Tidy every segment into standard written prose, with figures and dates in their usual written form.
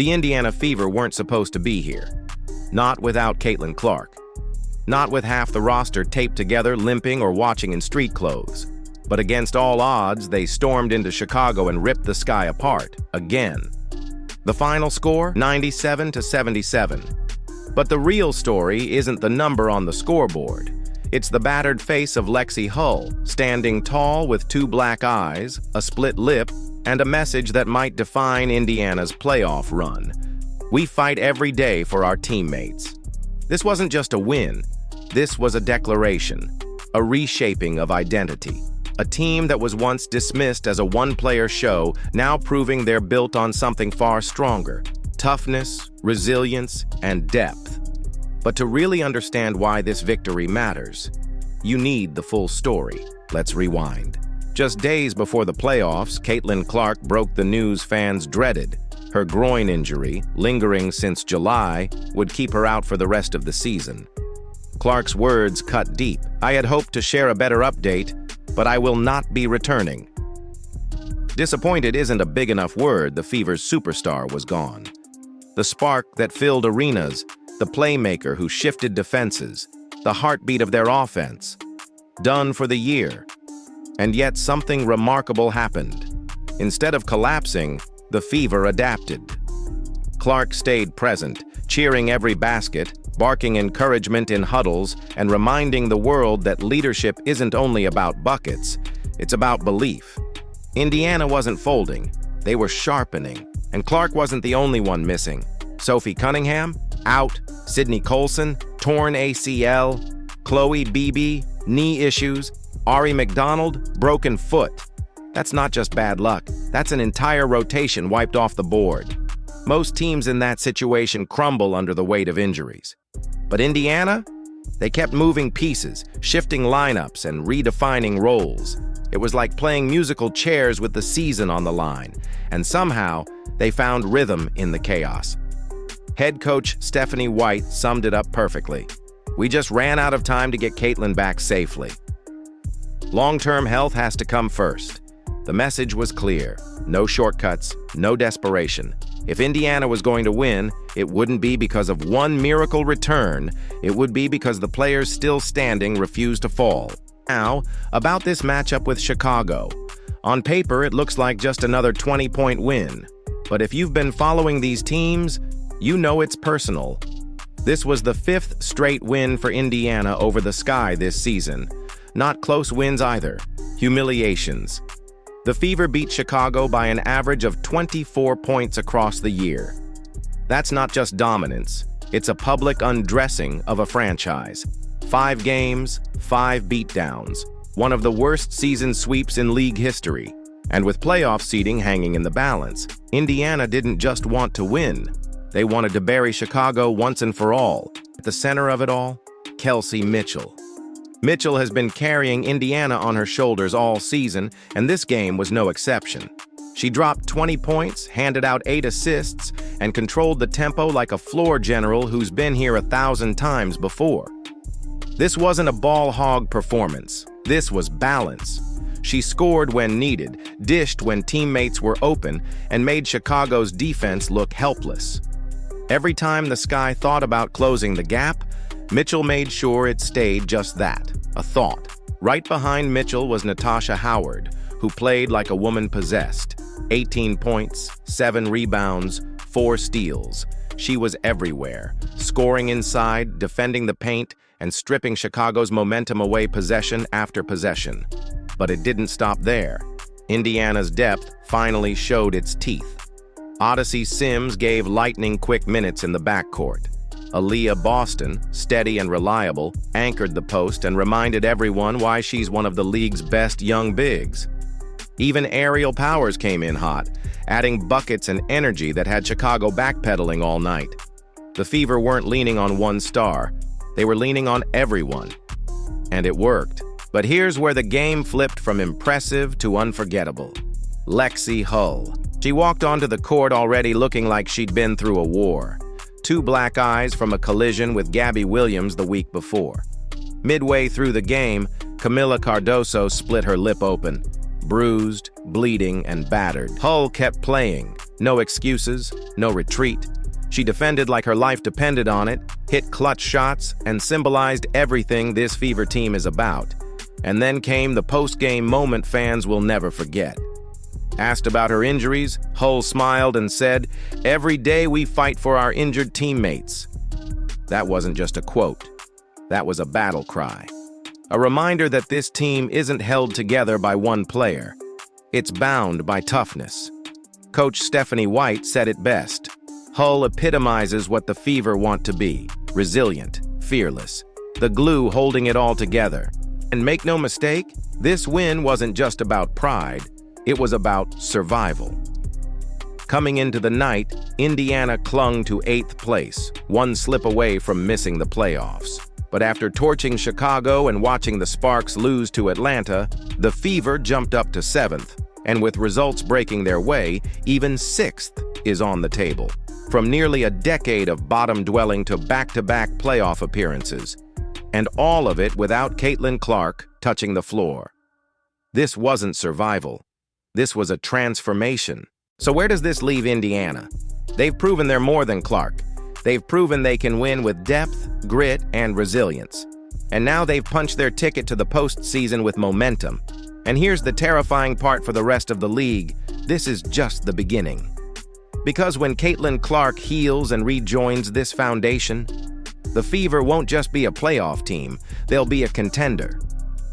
The Indiana Fever weren't supposed to be here. Not without Caitlin Clark. Not with half the roster taped together, limping or watching in street clothes. But against all odds, they stormed into Chicago and ripped the sky apart, again. The final score, 97-77. But the real story isn't the number on the scoreboard. It's the battered face of Lexie Hull, standing tall with two black eyes, a split lip, and a message that might define Indiana's playoff run. We fight every day for our teammates. This wasn't just a win. This was a declaration, a reshaping of identity. A team that was once dismissed as a one-player show, now proving they're built on something far stronger: toughness, resilience, and depth. But to really understand why this victory matters, you need the full story. Let's rewind. Just days before the playoffs, Caitlin Clark broke the news fans dreaded. Her groin injury, lingering since July, would keep her out for the rest of the season. Clark's words cut deep. "I had hoped to share a better update, but I will not be returning." Disappointed isn't a big enough word. The Fever's superstar was gone. The spark that filled arenas, the playmaker who shifted defenses, the heartbeat of their offense. Done for the year. And yet something remarkable happened. Instead of collapsing, the Fever adapted. Clark stayed present, cheering every basket, barking encouragement in huddles, and reminding the world that leadership isn't only about buckets, it's about belief. Indiana wasn't folding, they were sharpening. And Clark wasn't the only one missing. Sophie Cunningham, out. Sydney Colson, torn ACL. Chloe Beebe, knee issues. Ari McDonald, broken foot. That's not just bad luck, that's an entire rotation wiped off the board. Most teams in that situation crumble under the weight of injuries. But Indiana? They kept moving pieces, shifting lineups, and redefining roles. It was like playing musical chairs with the season on the line, and somehow they found rhythm in the chaos. Head coach Stephanie White summed it up perfectly. "We just ran out of time to get Caitlin back safely." Long-term health has to come first. The message was clear. No shortcuts, no desperation. If Indiana was going to win, it wouldn't be because of one miracle return. It would be because the players still standing refused to fall. Now, about this matchup with Chicago. On paper, it looks like just another 20-point win. But if you've been following these teams, you know it's personal. This was the 5th straight win for Indiana over the Sky this season. Not close wins either. Humiliations. The Fever beat Chicago by an average of 24 points across the year. That's not just dominance. It's a public undressing of a franchise. 5 games, 5 beatdowns. One of the worst season sweeps in league history. And with playoff seeding hanging in the balance, Indiana didn't just want to win. They wanted to bury Chicago once and for all. At the center of it all, Kelsey Mitchell. Mitchell has been carrying Indiana on her shoulders all season, and this game was no exception. She dropped 20 points, handed out 8 assists, and controlled the tempo like a floor general who's been here 1,000 times before. This wasn't a ball hog performance. This was balance. She scored when needed, dished when teammates were open, and made Chicago's defense look helpless. Every time the Sky thought about closing the gap, Mitchell made sure it stayed just that, a thought. Right behind Mitchell was Natasha Howard, who played like a woman possessed. 18 points, 7 rebounds, 4 steals. She was everywhere, scoring inside, defending the paint, and stripping Chicago's momentum away possession after possession. But it didn't stop there. Indiana's depth finally showed its teeth. Odyssey Sims gave lightning-quick minutes in the backcourt. Aaliyah Boston, steady and reliable, anchored the post and reminded everyone why she's one of the league's best young bigs. Even Aerial Powers came in hot, adding buckets and energy that had Chicago backpedaling all night. The Fever weren't leaning on one star. They were leaning on everyone. And it worked. But here's where the game flipped from impressive to unforgettable. Lexie Hull. She walked onto the court already looking like she'd been through a war. 2 black eyes from a collision with Gabby Williams the week before. Midway through the game, Camila Cardoso split her lip open. Bruised, bleeding, and battered. Hull kept playing, No excuses, no retreat. She defended like her life depended on it, hit clutch shots, and symbolized everything this Fever team is about. And then came the post-game moment fans will never forget. Asked about her injuries, Hull smiled and said, "Every day we fight for our injured teammates." That wasn't just a quote. That was a battle cry. A reminder that this team isn't held together by one player. It's bound by toughness. Coach Stephanie White said it best. Hull epitomizes what the Fever want to be: resilient, fearless, the glue holding it all together. And make no mistake, this win wasn't just about pride, it was about survival. Coming into the night, Indiana clung to 8th place, one slip away from missing the playoffs. But after torching Chicago and watching the Sparks lose to Atlanta, the Fever jumped up to 7th, and with results breaking their way, even 6th is on the table. From nearly a decade of bottom dwelling to back-to-back playoff appearances, and all of it without Caitlin Clark touching the floor. This wasn't survival. This was a transformation. So where does this leave Indiana? They've proven they're more than Clark. They've proven they can win with depth, grit, and resilience. And now they've punched their ticket to the postseason with momentum. And here's the terrifying part for the rest of the league: this is just the beginning. Because when Caitlin Clark heals and rejoins this foundation, the Fever won't just be a playoff team, they'll be a contender.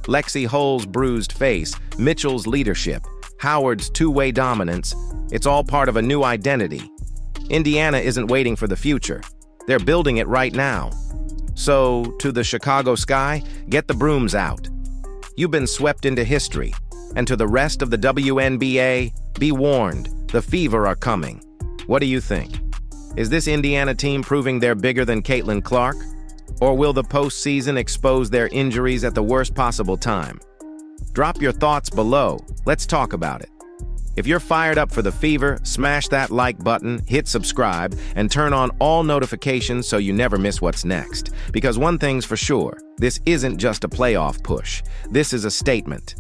Lexie Hull's bruised face, Mitchell's leadership, Howard's two-way dominance, it's all part of a new identity. Indiana isn't waiting for the future. They're building it right now. So, to the Chicago Sky, get the brooms out. You've been swept into history. And to the rest of the WNBA, be warned, the Fever are coming. What do you think? Is this Indiana team proving they're bigger than Caitlin Clark? Or will the postseason expose their injuries at the worst possible time? Drop your thoughts below. Let's talk about it. If you're fired up for the Fever, smash that like button, hit subscribe, and turn on all notifications so you never miss what's next. Because one thing's for sure, this isn't just a playoff push. This is a statement.